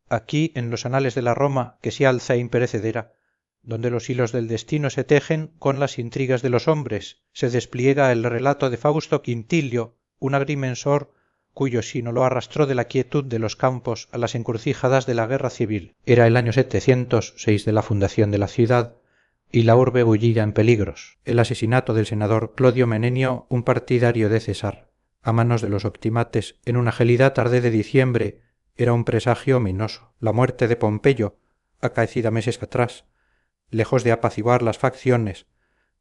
aquí en los anales de la Roma que se alza imperecedera, donde los hilos del destino se tejen con las intrigas de los hombres, se despliega el relato de Fausto Quintilio, un agrimensor cuyo sino lo arrastró de la quietud de los campos a las encrucijadas de la guerra civil. Era el año 706 de la fundación de la ciudad, y la urbe bullida en peligros. El asesinato del senador Clodio Menenio, un partidario de César, a manos de los optimates en una gelida tarde de diciembre, era un presagio ominoso. La muerte de Pompeyo, acaecida meses atrás, lejos de apaciguar las facciones,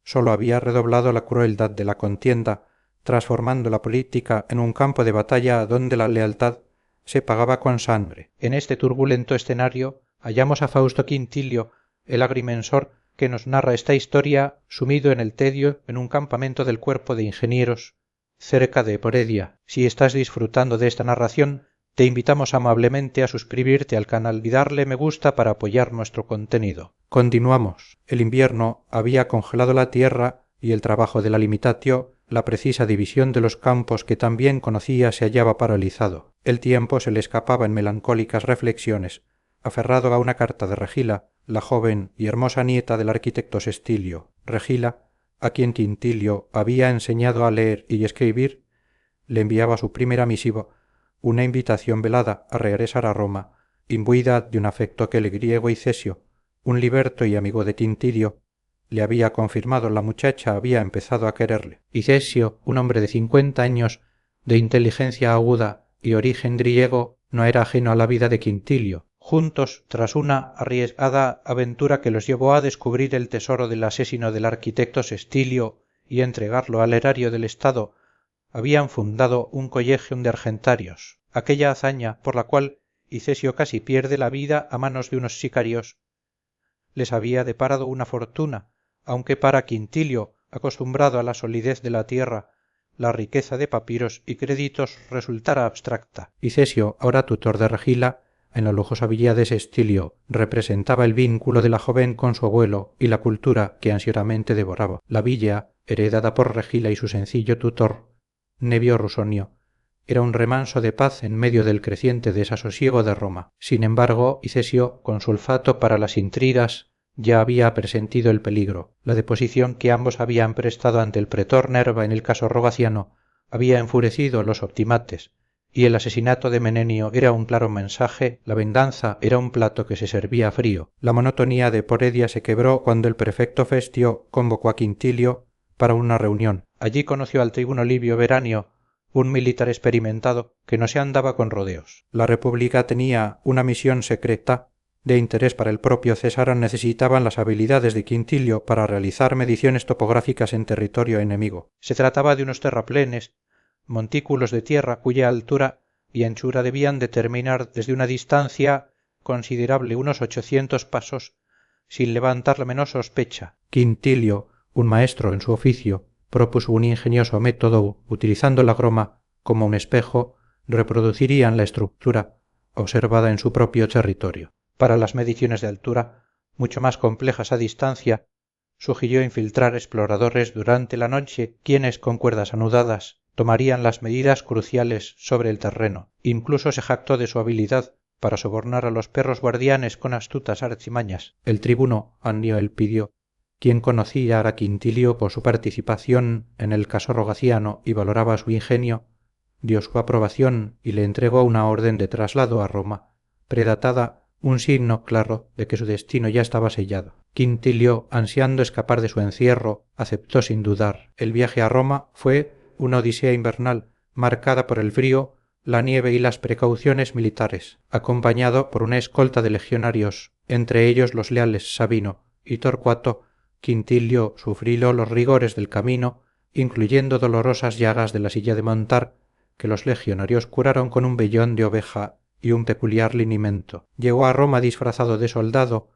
sólo había redoblado la crueldad de la contienda, transformando la política en un campo de batalla donde la lealtad se pagaba con sangre. En este turbulento escenario hallamos a Fausto Quintilio, el agrimensor, que nos narra esta historia sumido en el tedio en un campamento del cuerpo de ingenieros cerca de Eporedia. Si estás disfrutando de esta narración, te invitamos amablemente a suscribirte al canal y darle me gusta para apoyar nuestro contenido. Continuamos. El invierno había congelado la tierra y el trabajo de la limitatio, la precisa división de los campos que tan bien conocía, se hallaba paralizado. El tiempo se le escapaba en melancólicas reflexiones, aferrado a una carta de Regila, la joven y hermosa nieta del arquitecto Sestilio. Regila, a quien Quintilio había enseñado a leer y escribir, le enviaba su primera misiva, una invitación velada a regresar a Roma, imbuida de un afecto que el griego Icesio, un liberto y amigo de Quintilio, le había confirmado. La muchacha había empezado a quererle. Icesio, un hombre de 50 años, de inteligencia aguda y origen griego, no era ajeno a la vida de Quintilio. Juntos, tras una arriesgada aventura que los llevó a descubrir el tesoro del asesino del arquitecto Sestilio y entregarlo al erario del Estado, habían fundado un collegium de argentarios. Aquella hazaña, por la cual Icesio casi pierde la vida a manos de unos sicarios, les había deparado una fortuna, aunque para Quintilio, acostumbrado a la solidez de la tierra, la riqueza de papiros y créditos resultara abstracta. Icesio, ahora tutor de Regila, en la lujosa villa de Sestilio, representaba el vínculo de la joven con su abuelo y la cultura que ansiosamente devoraba. La villa, heredada por Regila y su sencillo tutor, Nevio Rusonio, era un remanso de paz en medio del creciente desasosiego de Roma. Sin embargo, Icesio, con su olfato para las intrigas, ya había presentido el peligro. La deposición que ambos habían prestado ante el pretor Nerva en el caso Rogaciano había enfurecido a los optimates, y el asesinato de Menenio era un claro mensaje, la venganza era un plato que se servía frío. La monotonía de Eporedia se quebró cuando el prefecto Festio convocó a Quintilio para una reunión. Allí conoció al tribuno Livio Veranio, un militar experimentado que no se andaba con rodeos. La república tenía una misión secreta de interés para el propio César. Necesitaban las habilidades de Quintilio para realizar mediciones topográficas en territorio enemigo. Se trataba de unos terraplenes, montículos de tierra cuya altura y anchura debían determinar desde una distancia considerable, unos 800 pasos, sin levantar la menor sospecha. Quintilio, un maestro en su oficio, propuso un ingenioso método. Utilizando la groma como un espejo, reproducirían la estructura observada en su propio territorio. Para las mediciones de altura, mucho más complejas a distancia, sugirió infiltrar exploradores durante la noche, quienes, con cuerdas anudadas, tomarían las medidas cruciales sobre el terreno. Incluso se jactó de su habilidad para sobornar a los perros guardianes con astutas artimañas. El tribuno Annio Elpidio, quien conocía a Quintilio por su participación en el caso Rogaciano y valoraba su ingenio, dio su aprobación y le entregó una orden de traslado a Roma, predatada, un signo claro de que su destino ya estaba sellado. Quintilio, ansiando escapar de su encierro, aceptó sin dudar. El viaje a Roma fue una odisea invernal, marcada por el frío, la nieve y las precauciones militares, acompañado por una escolta de legionarios, entre ellos los leales Sabino y Torcuato. Quintilio sufrió los rigores del camino, incluyendo dolorosas llagas de la silla de montar, que los legionarios curaron con un vellón de oveja y un peculiar linimento. Llegó a Roma disfrazado de soldado,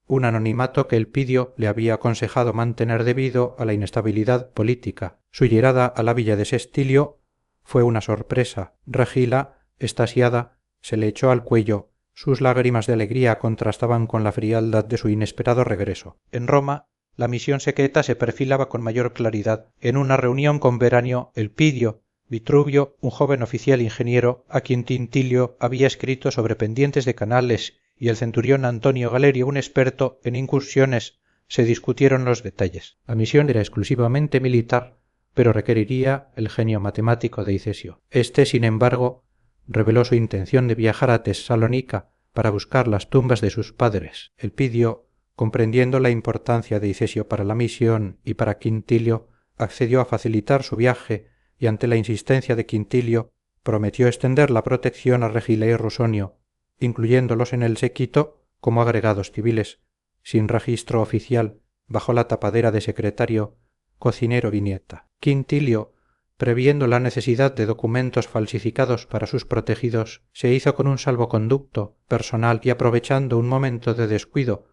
un anonimato que Elpidio le había aconsejado mantener debido a la inestabilidad política. Su llegada a la villa de Sestilio fue una sorpresa. Regila, extasiada, se le echó al cuello. Sus lágrimas de alegría contrastaban con la frialdad de su inesperado regreso. En Roma, la misión secreta se perfilaba con mayor claridad. En una reunión con Veranio, Elpidio, Vitruvio, un joven oficial ingeniero, a quien Quintilio había escrito sobre pendientes de canales, y el centurión Antonio Galerio, un experto en incursiones, se discutieron los detalles. La misión era exclusivamente militar, pero requeriría el genio matemático de Hicesio. Este, sin embargo, reveló su intención de viajar a Tesalónica para buscar las tumbas de sus padres. Elpidio, comprendiendo la importancia de Hicesio para la misión y para Quintilio, accedió a facilitar su viaje y ante la insistencia de Quintilio prometió extender la protección a Regila y Rusonio, incluyéndolos en el séquito como agregados civiles, sin registro oficial, bajo la tapadera de secretario, cocinero y nieta. Quintilio, previendo la necesidad de documentos falsificados para sus protegidos, se hizo con un salvoconducto personal y aprovechando un momento de descuido,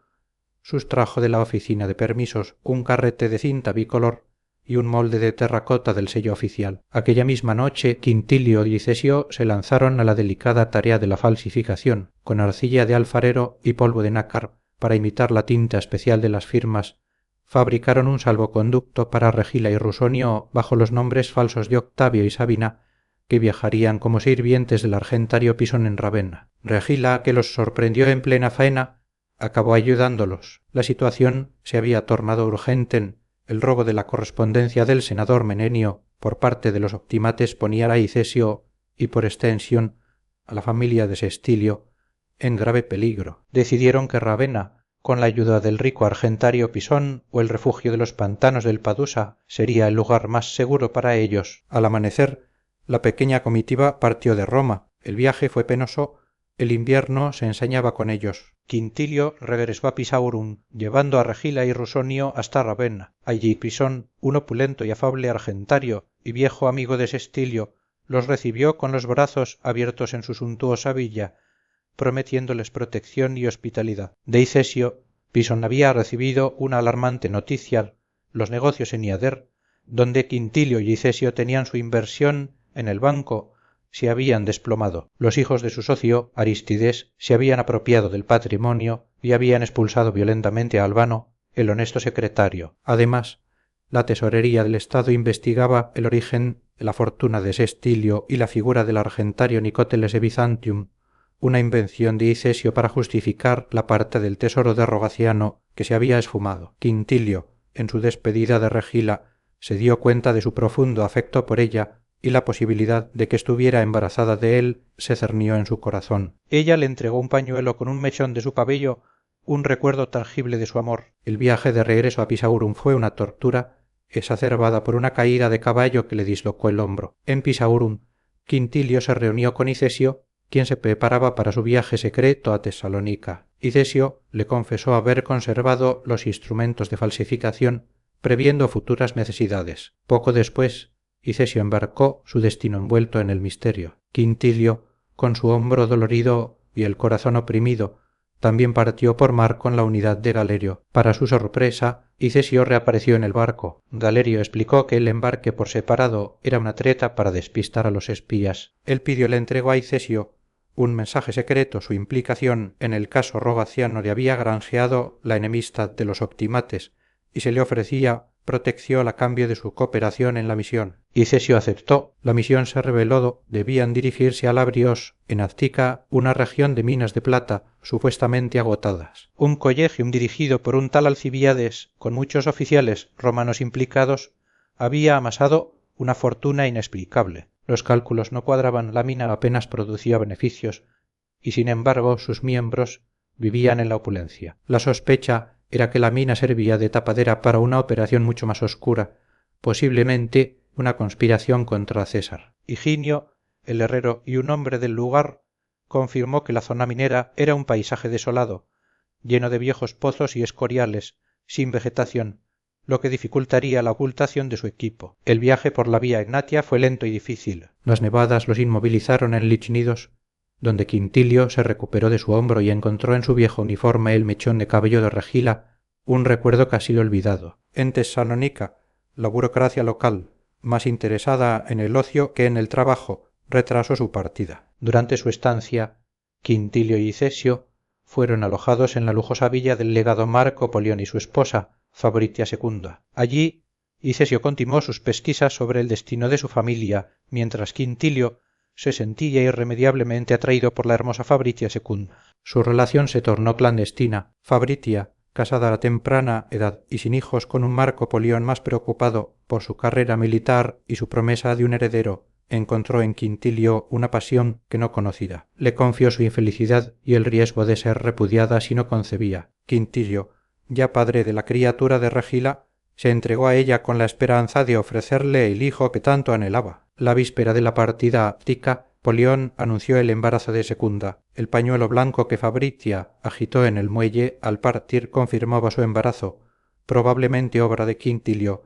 sustrajo de la oficina de permisos un carrete de cinta bicolor y un molde de terracota del sello oficial. Aquella misma noche Quintilio y Hicesio se lanzaron a la delicada tarea de la falsificación, con arcilla de alfarero y polvo de nácar para imitar la tinta especial de las firmas. Fabricaron un salvoconducto para Regila y Rusonio bajo los nombres falsos de Octavio y Sabina, que viajarían como sirvientes del argentario Pisón en Ravenna. Regila, que los sorprendió en plena faena, acabó ayudándolos. La situación se había tornado urgente. El robo de la correspondencia del senador Menenio por parte de los optimates ponía a Hicesio y por extensión a la familia de Sestilio en grave peligro. Decidieron que Ravenna, con la ayuda del rico argentario Pisón o el refugio de los pantanos del Padusa, sería el lugar más seguro para ellos. Al amanecer, la pequeña comitiva partió de Roma. El viaje fue penoso. El invierno se ensañaba con ellos. Quintilio regresó a Pisaurum, llevando a Regila y Rusonio hasta Ravenna. Allí Pisón, un opulento y afable argentario y viejo amigo de Sestilio, los recibió con los brazos abiertos en su suntuosa villa, prometiéndoles protección y hospitalidad. De Hicesio, Pisón había recibido una alarmante noticia: los negocios en Iader, donde Quintilio y Hicesio tenían su inversión en el banco, se habían desplomado. Los hijos de su socio, Aristides, se habían apropiado del patrimonio y habían expulsado violentamente a Albano, el honesto secretario. Además, la tesorería del Estado investigaba el origen de la fortuna de Sestilio y la figura del argentario Nicóteles de Byzantium, una invención de Hicesio para justificar la parte del tesoro de Rogaciano que se había esfumado. Quintilio, en su despedida de Regila, se dio cuenta de su profundo afecto por ella y la posibilidad de que estuviera embarazada de él se cernió en su corazón. Ella le entregó un pañuelo con un mechón de su cabello, un recuerdo tangible de su amor. El viaje de regreso a Pisaurum fue una tortura, exacerbada por una caída de caballo que le dislocó el hombro. En Pisaurum, Quintilio se reunió con Hicesio, quien se preparaba para su viaje secreto a Tesalónica. Hicesio le confesó haber conservado los instrumentos de falsificación, previendo futuras necesidades. Poco después, Hicesio embarcó, su destino envuelto en el misterio. Quintilio, con su hombro dolorido y el corazón oprimido, también partió por mar con la unidad de Galerio. Para su sorpresa, Hicesio reapareció en el barco. Galerio explicó que el embarque por separado era una treta para despistar a los espías. Elpidio le entregó a Hicesio un mensaje secreto. Su implicación en el caso Rogaciano le había granjeado la enemistad de los optimates y se le ofrecía protección a cambio de su cooperación en la misión. Hicesio aceptó. La misión se reveló debían dirigirse a Labrios, en Aztica, una región de minas de plata supuestamente agotadas. Un collegium dirigido por un tal Alcibiades, con muchos oficiales romanos implicados, había amasado una fortuna inexplicable. Los cálculos no cuadraban, la mina apenas producía beneficios, y sin embargo sus miembros vivían en la opulencia. La sospecha era que la mina servía de tapadera para una operación mucho más oscura, posiblemente una conspiración contra César. Higinio, el herrero y un hombre del lugar, confirmó que la zona minera era un paisaje desolado, lleno de viejos pozos y escoriales, sin vegetación, lo que dificultaría la ocultación de su equipo. El viaje por la vía Egnatia fue lento y difícil. Las nevadas los inmovilizaron en Lichnidos, donde Quintilio se recuperó de su hombro y encontró en su viejo uniforme el mechón de cabello de Regila, un recuerdo casi olvidado. En Tesalónica, la burocracia local, más interesada en el ocio que en el trabajo, retrasó su partida. Durante su estancia, Quintilio y Hicesio fueron alojados en la lujosa villa del legado Marco Polión y su esposa, Fabritia Secunda. Allí y Cesio continuó sus pesquisas sobre el destino de su familia, mientras Quintilio se sentía irremediablemente atraído por la hermosa Fabricia Secunda. Su relación se tornó clandestina. Fabricia, casada a temprana edad y sin hijos, con un Marco Polión más preocupado por su carrera militar y su promesa de un heredero, encontró en Quintilio una pasión que no conocida. Le confió su infelicidad y el riesgo de ser repudiada si no concebía. Quintilio, ya padre de la criatura de Regila, se entregó a ella con la esperanza de ofrecerle el hijo que tanto anhelaba. La víspera de la partida a Ptica, Polión anunció el embarazo de Secunda. El pañuelo blanco que Fabricia agitó en el muelle al partir confirmaba su embarazo, probablemente obra de Quintilio,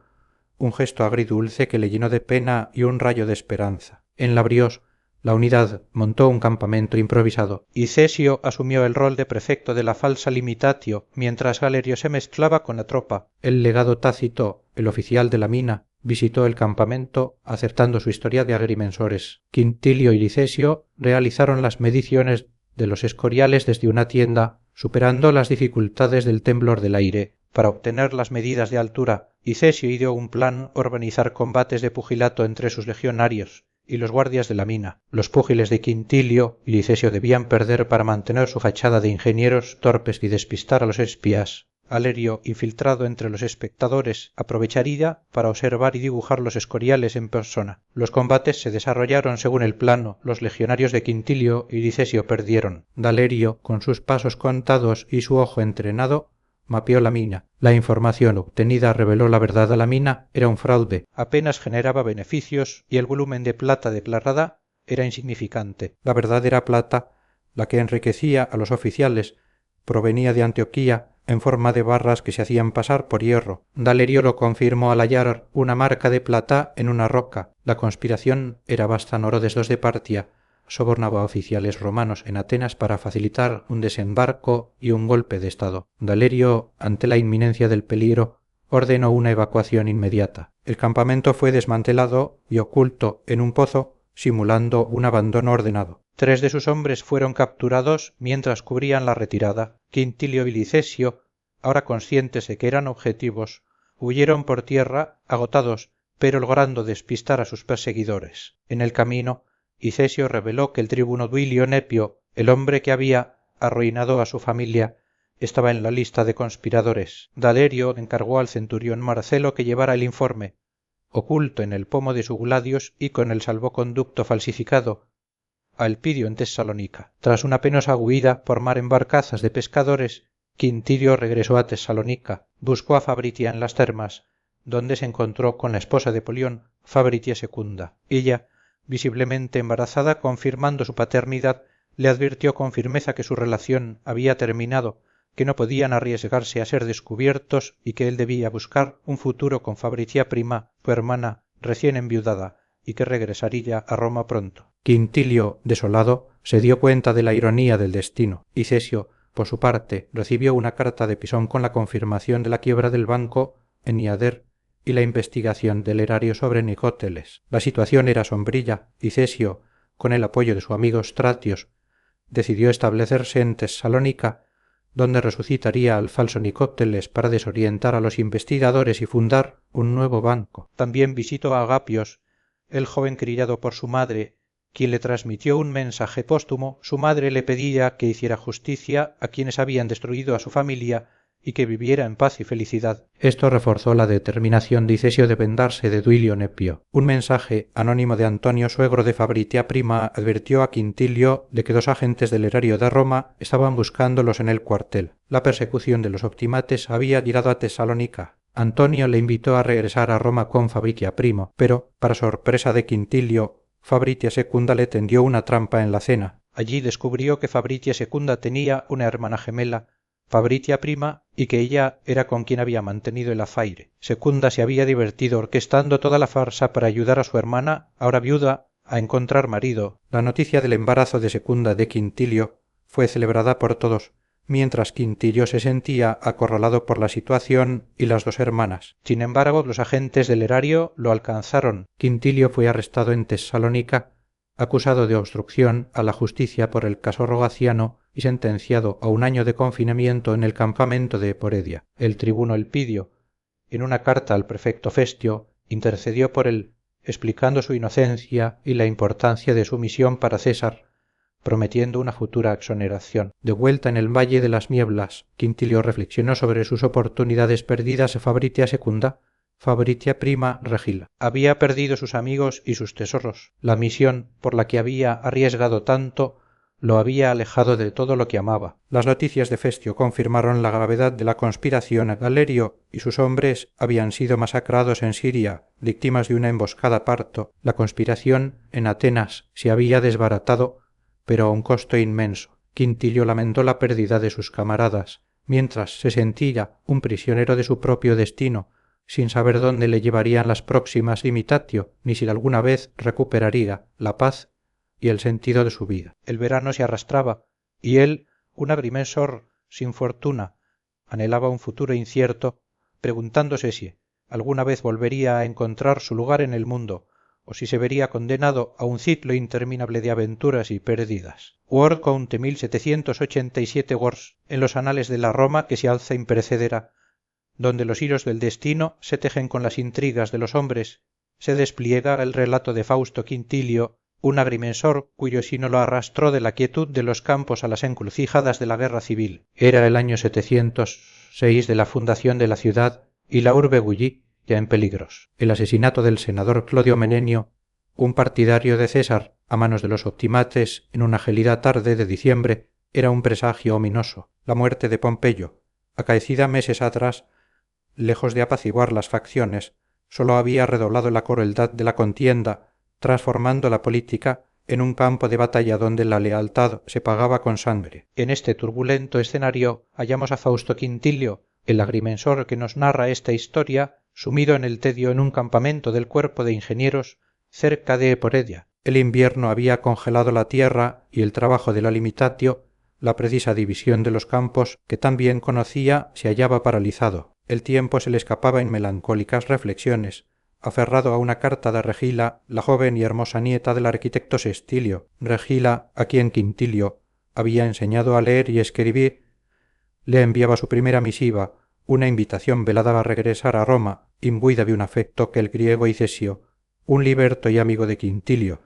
un gesto agridulce que le llenó de pena y un rayo de esperanza. En Labriós, la unidad montó un campamento improvisado y Cesio asumió el rol de prefecto de la falsa limitatio, mientras Galerio se mezclaba con la tropa. El legado Tácito, el oficial de la mina, visitó el campamento aceptando su historia de agrimensores. Quintilio y Licesio realizaron las mediciones de los escoriales desde una tienda, superando las dificultades del temblor del aire para obtener las medidas de altura, y Cesio ideó un plan: organizar combates de pugilato entre sus legionarios y los guardias de la mina. Los púgiles de Quintilio y Licesio debían perder para mantener su fachada de ingenieros torpes y despistar a los espías. Alerio, infiltrado entre los espectadores, aprovecharía para observar y dibujar los escoriales en persona. Los combates se desarrollaron según el plano. Los legionarios de Quintilio y Licesio perdieron. Galerio, con sus pasos contados y su ojo entrenado, mapeó la mina. La información obtenida reveló la verdad. A la mina era un fraude. Apenas generaba beneficios y el volumen de plata declarada era insignificante. La verdadera plata, la que enriquecía a los oficiales, provenía de Antioquía en forma de barras que se hacían pasar por hierro. Galerio lo confirmó al hallar una marca de plata en una roca. La conspiración era vasta. Orodes de Partia sobornaba a oficiales romanos en Atenas para facilitar un desembarco y un golpe de estado. Galerio, ante la inminencia del peligro, ordenó una evacuación inmediata. El campamento fue desmantelado y oculto en un pozo, simulando un abandono ordenado. 3 de sus hombres fueron capturados mientras cubrían la retirada. Quintilio y Licesio, ahora conscientes de que eran objetivos, huyeron por tierra agotados, pero logrando despistar a sus perseguidores. En el camino, Icesio reveló que el tribuno Duilio Nepio, el hombre que había arruinado a su familia, estaba en la lista de conspiradores. Galerio encargó al centurión Marcelo que llevara el informe, oculto en el pomo de su gladius y con el salvoconducto falsificado, a Elpidio en Tesalónica. Tras una penosa huida por mar en barcazas de pescadores, Quintilio regresó a Tesalónica. Buscó a Fabricia en las termas, donde se encontró con la esposa de Polión, Fabricia Secunda. Ella, visiblemente embarazada, confirmando su paternidad, le advirtió con firmeza que su relación había terminado, que no podían arriesgarse a ser descubiertos y que él debía buscar un futuro con Fabricia prima, su hermana recién enviudada, y que regresaría a Roma pronto. Quintilio, desolado, se dio cuenta de la ironía del destino, y Cesio, por su parte, recibió una carta de Pisón con la confirmación de la quiebra del banco en Iader y la investigación del erario sobre Nicóteles. La situación era sombrilla, y Cesio, con el apoyo de su amigo Stratios, decidió establecerse en Tesalónica, donde resucitaría al falso Nicóteles para desorientar a los investigadores y fundar un nuevo banco. También visitó a Agapios, el joven criado por su madre, quien le transmitió un mensaje póstumo. Su madre le pedía que hiciera justicia a quienes habían destruido a su familia y que viviera en paz y felicidad. Esto reforzó la determinación de Icesio de vengarse de Duilio Nepio. Un mensaje anónimo de Antonio, suegro de Fabricia prima, advirtió a Quintilio de que 2 agentes del erario de Roma estaban buscándolos en el cuartel. La persecución de los optimates había llegado a Tesalónica. Antonio le invitó a regresar a Roma con Fabricia primo, pero, para sorpresa de Quintilio, Fabricia Secunda le tendió una trampa en la cena. Allí descubrió que Fabricia Secunda tenía una hermana gemela, Fabricia prima, y que ella era con quien había mantenido el afaire. Secunda se había divertido orquestando toda la farsa para ayudar a su hermana, ahora viuda, a encontrar marido. La noticia del embarazo de Secunda de Quintilio fue celebrada por todos, mientras Quintilio se sentía acorralado por la situación y las 2 hermanas. Sin embargo, los agentes del erario lo alcanzaron. Quintilio fue arrestado en Tesalónica, acusado de obstrucción a la justicia por el caso Rogaciano y sentenciado a 1 año de confinamiento en el campamento de Eporedia. El tribuno Elpidio, en una carta al prefecto Festio, intercedió por él, explicando su inocencia y la importancia de su misión para César, prometiendo una futura exoneración. De vuelta en el valle de las nieblas, Quintilio reflexionó sobre sus oportunidades perdidas Fabritia secunda, Fabritia prima regila. Había perdido sus amigos y sus tesoros. La misión por la que había arriesgado tanto lo había alejado de todo lo que amaba. Las noticias de Festio confirmaron la gravedad de la conspiración. Galerio y sus hombres habían sido masacrados en Siria, víctimas de una emboscada parto. La conspiración en Atenas se había desbaratado, pero a un costo inmenso. Quintilio lamentó la pérdida de sus camaradas, mientras se sentía un prisionero de su propio destino, sin saber dónde le llevarían las próximas imitatio, ni si alguna vez recuperaría la paz y el sentido de su vida. El verano se arrastraba, y él, un agrimensor sin fortuna, anhelaba un futuro incierto, preguntándose si alguna vez volvería a encontrar su lugar en el mundo, o si se vería condenado a un ciclo interminable de aventuras y pérdidas. Word conte 1787 wars en los anales de la Roma que se alza imperecedera, donde los hilos del destino se tejen con las intrigas de los hombres, se despliega el relato de Fausto Quintilio, un agrimensor cuyo sino lo arrastró de la quietud de los campos a las encrucijadas de la guerra civil. Era el año 706 de la fundación de la ciudad y la urbe Bulli ya en peligros. El asesinato del senador Clodio Menenio, un partidario de César, a manos de los optimates en una gelida tarde de diciembre, era un presagio ominoso. La muerte de Pompeyo, acaecida meses atrás, lejos de apaciguar las facciones, sólo había redoblado la crueldad de la contienda, transformando la política en un campo de batalla donde la lealtad se pagaba con sangre. En este turbulento escenario hallamos a Fausto Quintilio, el agrimensor que nos narra esta historia, sumido en el tedio en un campamento del cuerpo de ingenieros cerca de Eporedia. El invierno había congelado la tierra y el trabajo de la limitatio, la precisa división de los campos que tan bien conocía, se hallaba paralizado. El tiempo se le escapaba en melancólicas reflexiones, aferrado a una carta de Regila, la joven y hermosa nieta del arquitecto Sestilio. Regila, a quien Quintilio había enseñado a leer y escribir, le enviaba su primera misiva, una invitación velada a regresar a Roma, imbuida de un afecto que el griego Icesio, un liberto y amigo de Quintilio,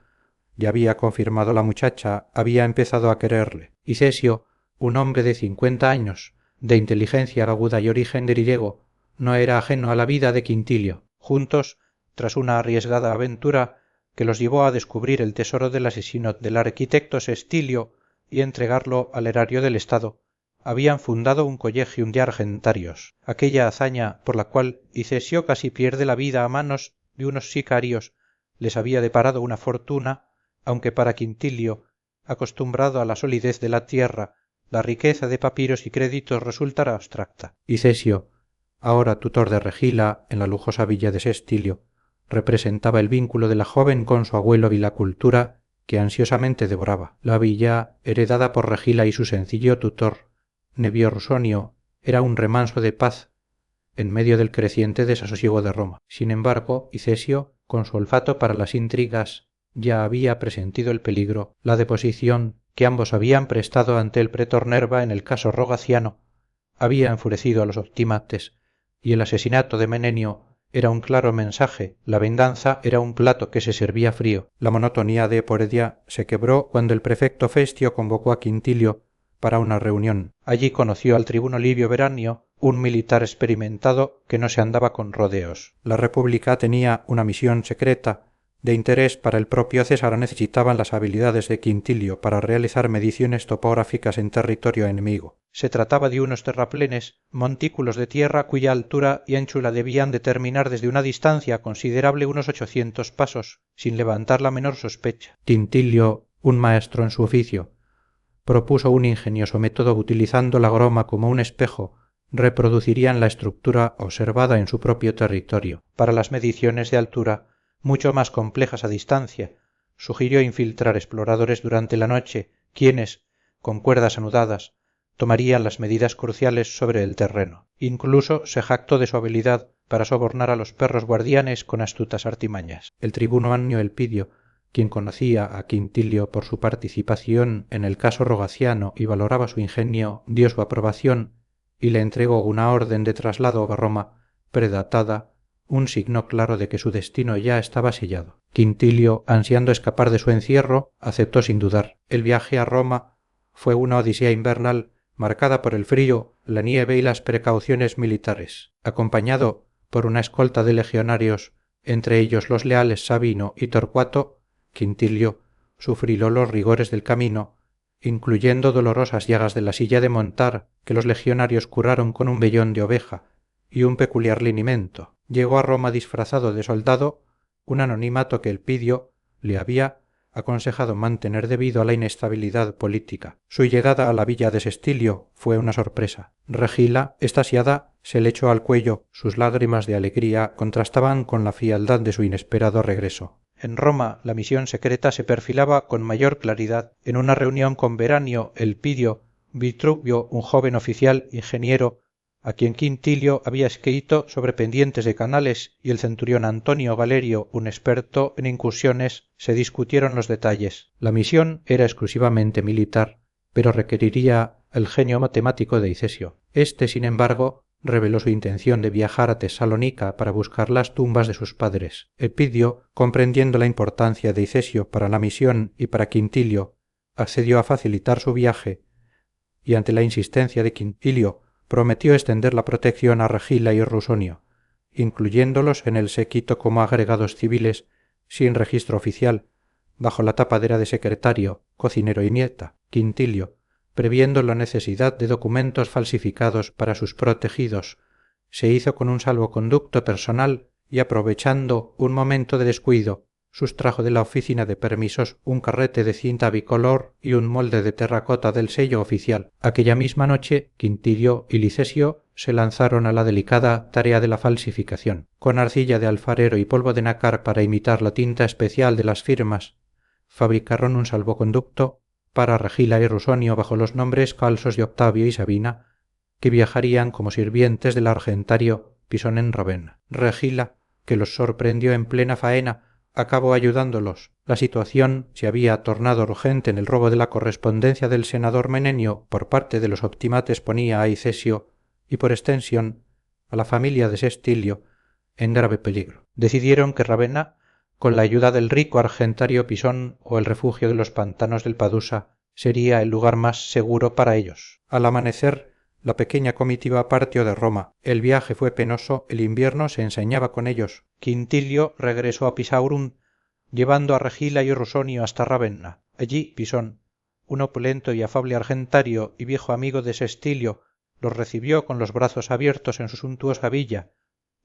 ya había confirmado. La muchacha había empezado a quererle. Icesio, un hombre de 50 años, de inteligencia aguda y origen griego, no era ajeno a la vida de Quintilio. Juntos, tras una arriesgada aventura que los llevó a descubrir el tesoro del asesino del arquitecto Sestilio y entregarlo al erario del Estado, habían fundado un collegium de argentarios. Aquella hazaña por la cual Icesio casi pierde la vida a manos de unos sicarios les había deparado una fortuna, aunque para Quintilio, acostumbrado a la solidez de la tierra, la riqueza de papiros y créditos resultara abstracta. Icesio, ahora tutor de Regila en la lujosa villa de Sestilio, representaba el vínculo de la joven con su abuelo y la cultura que ansiosamente devoraba. La villa, heredada por Regila y su sencillo tutor, Nevio Rusonio, era un remanso de paz en medio del creciente desasosiego de Roma. Sin embargo, Icesio, con su olfato para las intrigas, ya había presentido el peligro. La deposición que ambos habían prestado ante el pretor Nerva en el caso Rogaciano había enfurecido a los optimates, y el asesinato de Menenio era un claro mensaje, la venganza era un plato que se servía frío. La monotonía de Eporedia se quebró cuando el prefecto Festio convocó a Quintilio para una reunión. Allí conoció al tribuno Livio Veranio, un militar experimentado que no se andaba con rodeos. La república tenía una misión secreta. De interés para el propio César necesitaban las habilidades de Quintilio para realizar mediciones topográficas en territorio enemigo. Se trataba de unos terraplenes, montículos de tierra cuya altura y anchura debían determinar desde una distancia considerable unos 800 pasos, sin levantar la menor sospecha. Quintilio, un maestro en su oficio, propuso un ingenioso método. Utilizando la groma como un espejo, reproducirían la estructura observada en su propio territorio. Para las mediciones de altura, mucho más complejas a distancia, sugirió infiltrar exploradores durante la noche, quienes, con cuerdas anudadas, tomarían las medidas cruciales sobre el terreno. Incluso se jactó de su habilidad para sobornar a los perros guardianes con astutas artimañas. El tribuno Annio Elpidio, quien conocía a Quintilio por su participación en el caso Rogaciano y valoraba su ingenio, dio su aprobación y le entregó una orden de traslado a Roma predatada, un signo claro de que su destino ya estaba sellado. Quintilio, ansiando escapar de su encierro, aceptó sin dudar. El viaje a Roma fue una odisea invernal marcada por el frío, la nieve y las precauciones militares. Acompañado por una escolta de legionarios, entre ellos los leales Sabino y Torcuato, Quintilio sufrió los rigores del camino, incluyendo dolorosas llagas de la silla de montar que los legionarios curaron con un vellón de oveja y un peculiar linimento. Llegó a Roma disfrazado de soldado, un anonimato que Elpidio le había aconsejado mantener debido a la inestabilidad política. Su llegada a la villa de Sestilio fue una sorpresa. Regila, extasiada, se le echó al cuello. Sus lágrimas de alegría contrastaban con la frialdad de su inesperado regreso. En Roma la misión secreta se perfilaba con mayor claridad. En una reunión con Veranio, Elpidio, Vitruvio, un joven oficial ingeniero, a quien Quintilio había escrito sobre pendientes de canales, y el centurión Antonio Galerio, un experto en incursiones, se discutieron los detalles. La misión era exclusivamente militar, pero requeriría el genio matemático de Icesio. Este, sin embargo, reveló su intención de viajar a Tesalónica para buscar las tumbas de sus padres. Elpidio, comprendiendo la importancia de Icesio para la misión y para Quintilio, accedió a facilitar su viaje, y ante la insistencia de Quintilio, prometió extender la protección a Regila y Rusonio, incluyéndolos en el séquito como agregados civiles, sin registro oficial, bajo la tapadera de secretario, cocinero y nieta. Quintilio, previendo la necesidad de documentos falsificados para sus protegidos, se hizo con un salvoconducto personal y, aprovechando un momento de descuido, sustrajo de la oficina de permisos un carrete de cinta bicolor y un molde de terracota del sello oficial. Aquella misma noche, Quintilio y Licesio se lanzaron a la delicada tarea de la falsificación. Con arcilla de alfarero y polvo de nácar para imitar la tinta especial de las firmas, fabricaron un salvoconducto para Regila y Rusonio bajo los nombres falsos de Octavio y Sabina, que viajarían como sirvientes del argentario Pisón en Ravenna. Regila, que los sorprendió en plena faena, acabó ayudándolos. La situación se había tornado urgente en el robo de la correspondencia del senador Menenio por parte de los optimates ponía a Icesio y por extensión a la familia de Sestilio en grave peligro. Decidieron que Ravenna, con la ayuda del rico argentario Pisón o el refugio de los pantanos del Padusa, sería el lugar más seguro para ellos. Al amanecer, la pequeña comitiva partió de Roma. El viaje fue penoso, el invierno se ensañaba con ellos. Quintilio regresó a Pisaurum, llevando a Regila y Rusonio hasta Ravenna. Allí Pisón, un opulento y afable argentario y viejo amigo de Sestilio, los recibió con los brazos abiertos en su suntuosa villa,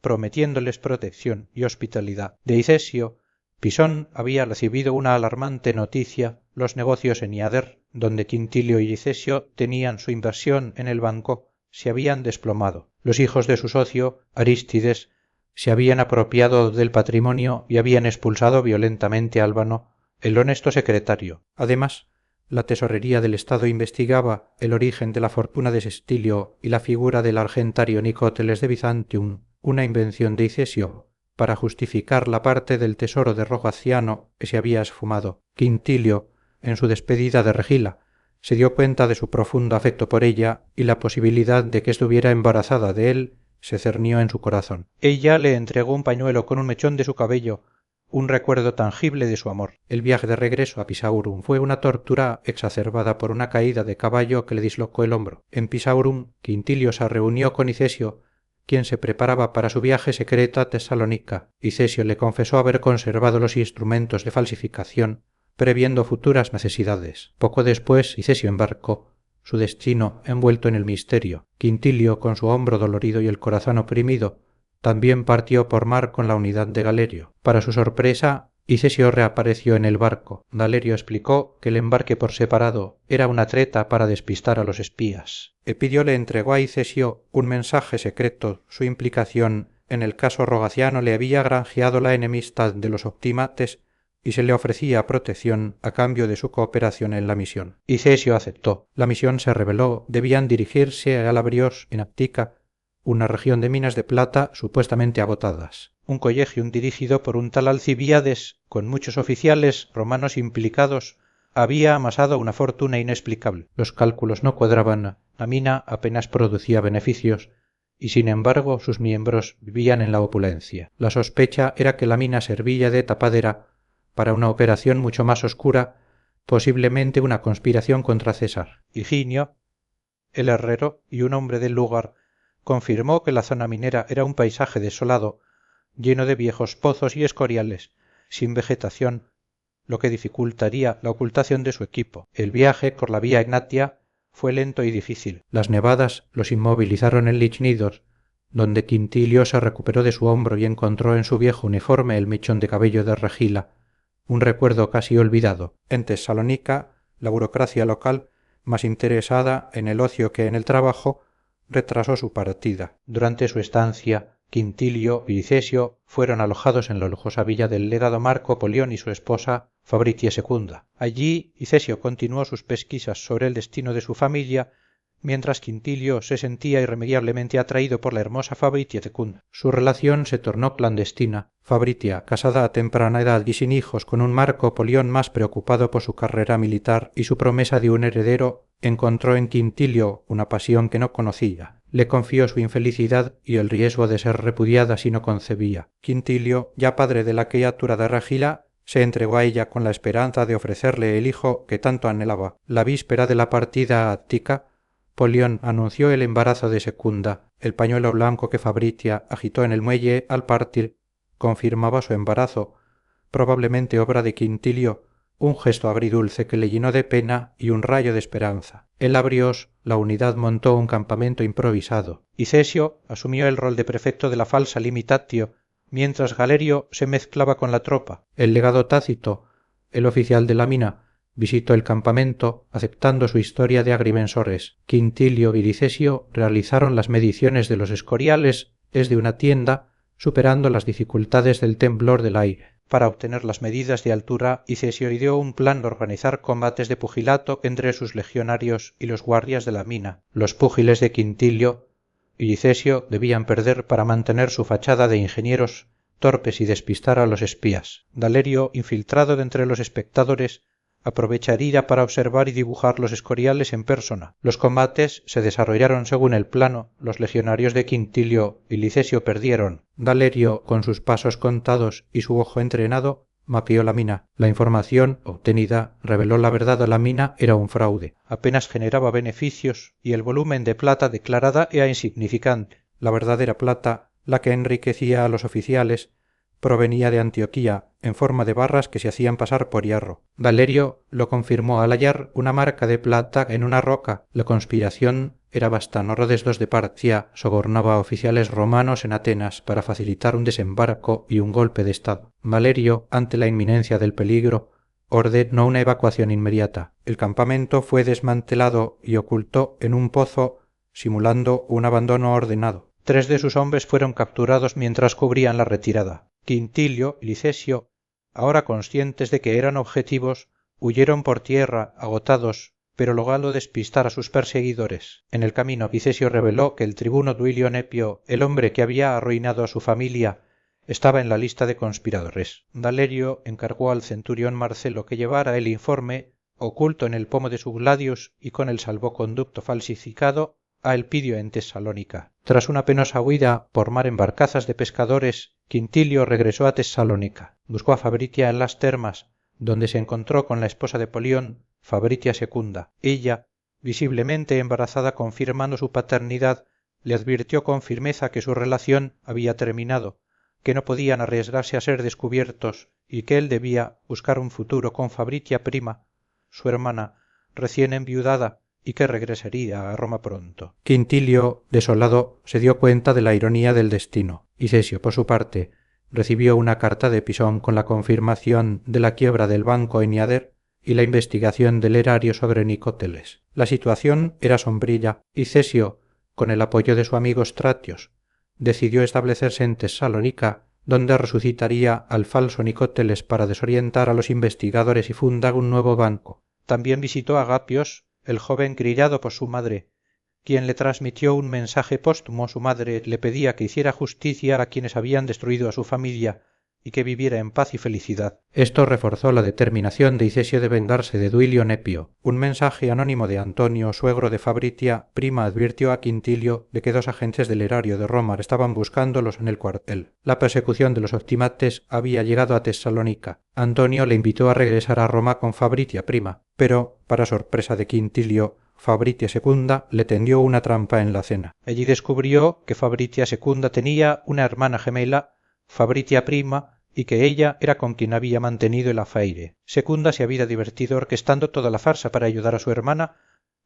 prometiéndoles protección y hospitalidad. De Icesio, Pisón había recibido una alarmante noticia: los negocios en Iader, donde Quintilio y Icesio tenían su inversión en el banco, se habían desplomado. Los hijos de su socio, Arístides, se habían apropiado del patrimonio y habían expulsado violentamente a Albano, el honesto secretario. Además, la tesorería del Estado investigaba el origen de la fortuna de Sestilio y la figura del argentario Nicóteles de Bizantium, una invención de Icesio, para justificar la parte del tesoro de Rogaciano que se había esfumado. Quintilio, en su despedida de Regila, se dio cuenta de su profundo afecto por ella y la posibilidad de que estuviera embarazada de él se cernió en su corazón. Ella le entregó un pañuelo con un mechón de su cabello, un recuerdo tangible de su amor. El viaje de regreso a Pisaurum fue una tortura exacerbada por una caída de caballo que le dislocó el hombro. En Pisaurum, Quintilio se reunió con Icesio, quien se preparaba para su viaje secreto a Tesalónica. Icesio le confesó haber conservado los instrumentos de falsificación, previendo futuras necesidades. Poco después Icesio embarcó, su destino envuelto en el misterio. Quintilio, con su hombro dolorido y el corazón oprimido, también partió por mar con la unidad de Galerio. Para su sorpresa, Icesio reapareció en el barco. Galerio explicó que el embarque por separado era una treta para despistar a los espías. Epidio le entregó a Icesio un mensaje secreto. Su implicación en el caso Rogaciano le había granjeado la enemistad de los optimates y se le ofrecía protección a cambio de su cooperación en la misión. Icesio aceptó. La misión se reveló. Debían dirigirse a Labrios, en Actica, una región de minas de plata supuestamente agotadas. Un collegium dirigido por un tal Alcibíades, con muchos oficiales romanos implicados, había amasado una fortuna inexplicable. Los cálculos no cuadraban, la mina apenas producía beneficios, y sin embargo sus miembros vivían en la opulencia. La sospecha era que la mina servía de tapadera para una operación mucho más oscura, posiblemente una conspiración contra César. Higinio, el herrero y un hombre del lugar, confirmó que la zona minera era un paisaje desolado, lleno de viejos pozos y escoriales, sin vegetación, lo que dificultaría la ocultación de su equipo. El viaje por la vía Egnatia fue lento y difícil. Las nevadas los inmovilizaron en Lichnidor, donde Quintilio se recuperó de su hombro y encontró en su viejo uniforme el mechón de cabello de Regila, un recuerdo casi olvidado. En Tesalónica, la burocracia local, más interesada en el ocio que en el trabajo, retrasó su partida. Durante su estancia, Quintilio y Licesio fueron alojados en la lujosa villa del legado Marco Polión y su esposa Fabritia Secunda. Allí Licesio continuó sus pesquisas sobre el destino de su familia, mientras Quintilio se sentía irremediablemente atraído por la hermosa Fabritia Secunda. Su relación se tornó clandestina. Fabritia, casada a temprana edad y sin hijos con un Marco Polión más preocupado por su carrera militar y su promesa de un heredero, encontró en Quintilio una pasión que no conocía. Le confió su infelicidad y el riesgo de ser repudiada si no concebía. Quintilio, ya padre de la criatura de Regila, se entregó a ella con la esperanza de ofrecerle el hijo que tanto anhelaba. La víspera de la partida a Attica, Polión anunció el embarazo de Secunda. El pañuelo blanco que Fabritia agitó en el muelle al partir confirmaba su embarazo, probablemente obra de Quintilio, un gesto agridulce que le llenó de pena y un rayo de esperanza. En Labrios la unidad montó un campamento improvisado. Icesio asumió el rol de prefecto de la falsa Limitatio, mientras Galerio se mezclaba con la tropa. El legado Tácito, el oficial de la mina, visitó el campamento, aceptando su historia de agrimensores. Quintilio y Licesio realizaron las mediciones de los escoriales desde una tienda, superando las dificultades del temblor del aire. Para obtener las medidas de altura, Icesio ideó un plan de organizar combates de pugilato entre sus legionarios y los guardias de la mina. Los púgiles de Quintilio y Licesio debían perder para mantener su fachada de ingenieros torpes y despistar a los espías. Galerio, infiltrado de entre los espectadores, aprovecharía para observar y dibujar los escoriales en persona. Los combates se desarrollaron según el plano. Los legionarios de Quintilio y Licesio perdieron. Galerio, con sus pasos contados y su ojo entrenado, mapeó la mina. La información obtenida reveló la verdad. La mina era un fraude. Apenas generaba beneficios y el volumen de plata declarada era insignificante. La verdadera plata, la que enriquecía a los oficiales, provenía de Antioquía, en forma de barras que se hacían pasar por hierro. Galerio lo confirmó al hallar una marca de plata en una roca. La conspiración era vasta, no Rodes de Partia sobornaba a oficiales romanos en Atenas para facilitar un desembarco y un golpe de estado. Galerio, ante la inminencia del peligro, ordenó una evacuación inmediata. El campamento fue desmantelado y ocultó en un pozo, simulando un abandono ordenado. 3 de sus hombres fueron capturados mientras cubrían la retirada. Quintilio y Licesio, ahora conscientes de que eran objetivos, huyeron por tierra, agotados, pero logrando despistar a sus perseguidores. En el camino Licesio reveló que el tribuno Duilio Nepio, el hombre que había arruinado a su familia, estaba en la lista de conspiradores. Galerio encargó al centurión Marcelo que llevara el informe, oculto en el pomo de su gladius y con el salvoconducto falsificado, a Elpidio en Tesalónica. Tras una penosa huida por mar en barcazas de pescadores, Quintilio regresó a Tesalónica. Buscó a Fabritia en las termas, donde se encontró con la esposa de Polión, Fabritia Secunda. Ella, visiblemente embarazada confirmando su paternidad, le advirtió con firmeza que su relación había terminado, que no podían arriesgarse a ser descubiertos y que él debía buscar un futuro con Fabritia prima, su hermana, recién enviudada, y que regresaría a Roma pronto. Quintilio, desolado, se dio cuenta de la ironía del destino. Icesio, por su parte, recibió una carta de Pisón con la confirmación de la quiebra del banco Eniader y la investigación del erario sobre Nicóteles. La situación era sombrilla y Cesio, con el apoyo de su amigo Stratios, decidió establecerse en Tesalónica, donde resucitaría al falso Nicóteles para desorientar a los investigadores y fundar un nuevo banco. También visitó a Agapios, el joven criado por su madre, quien le transmitió un mensaje póstumo. Su madre le pedía que hiciera justicia a quienes habían destruido a su familia y que viviera en paz y felicidad. Esto reforzó la determinación de Icesio de vengarse de Duilio Nepio. Un mensaje anónimo de Antonio, suegro de Fabritia, prima, advirtió a Quintilio de que 2 agentes del erario de Roma estaban buscándolos en el cuartel. La persecución de los optimates había llegado a Tesalónica. Antonio le invitó a regresar a Roma con Fabritia prima, pero, para sorpresa de Quintilio, Fabritia Secunda le tendió una trampa en la cena. Allí descubrió que Fabritia Secunda tenía una hermana gemela, Fabritia prima, y que ella era con quien había mantenido el afaire. Secunda se había divertido orquestando toda la farsa para ayudar a su hermana,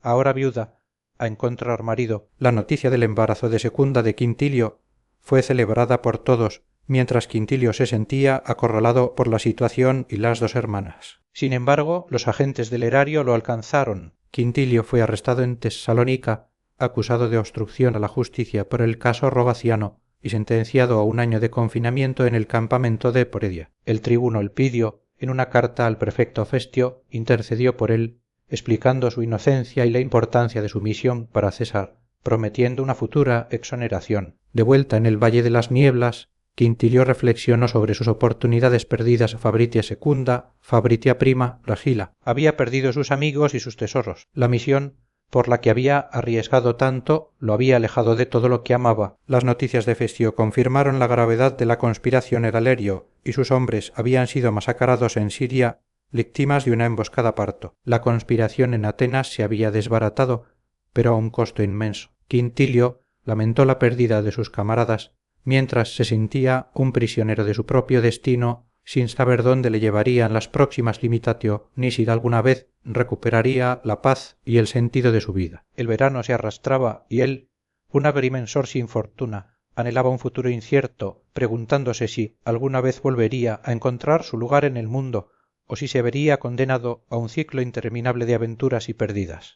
ahora viuda, a encontrar marido. La noticia del embarazo de Secunda de Quintilio fue celebrada por todos, mientras Quintilio se sentía acorralado por la situación y las 2 hermanas. Sin embargo, los agentes del erario lo alcanzaron. Quintilio fue arrestado en Tesalónica, acusado de obstrucción a la justicia por el caso Rogaciano y sentenciado a 1 año de confinamiento en el campamento de Poredia. El tribuno Elpidio, en una carta al prefecto Festio, intercedió por él, explicando su inocencia y la importancia de su misión para César, prometiendo una futura exoneración. De vuelta en el Valle de las Nieblas, Quintilio reflexionó sobre sus oportunidades perdidas a Fabritia Secunda, Fabritia prima, Bragila. Había perdido sus amigos y sus tesoros. La misión por la que había arriesgado tanto lo había alejado de todo lo que amaba. Las noticias de Festio confirmaron la gravedad de la conspiración en Alerio, y sus hombres habían sido masacrados en Siria, víctimas de una emboscada parto. La conspiración en Atenas se había desbaratado, pero a un costo inmenso. Quintilio lamentó la pérdida de sus camaradas, mientras se sentía un prisionero de su propio destino, sin saber dónde le llevarían las próximas limitatio, ni si alguna vez recuperaría la paz y el sentido de su vida. El verano se arrastraba y él, un agrimensor sin fortuna, anhelaba un futuro incierto, preguntándose si alguna vez volvería a encontrar su lugar en el mundo o si se vería condenado a un ciclo interminable de aventuras y pérdidas.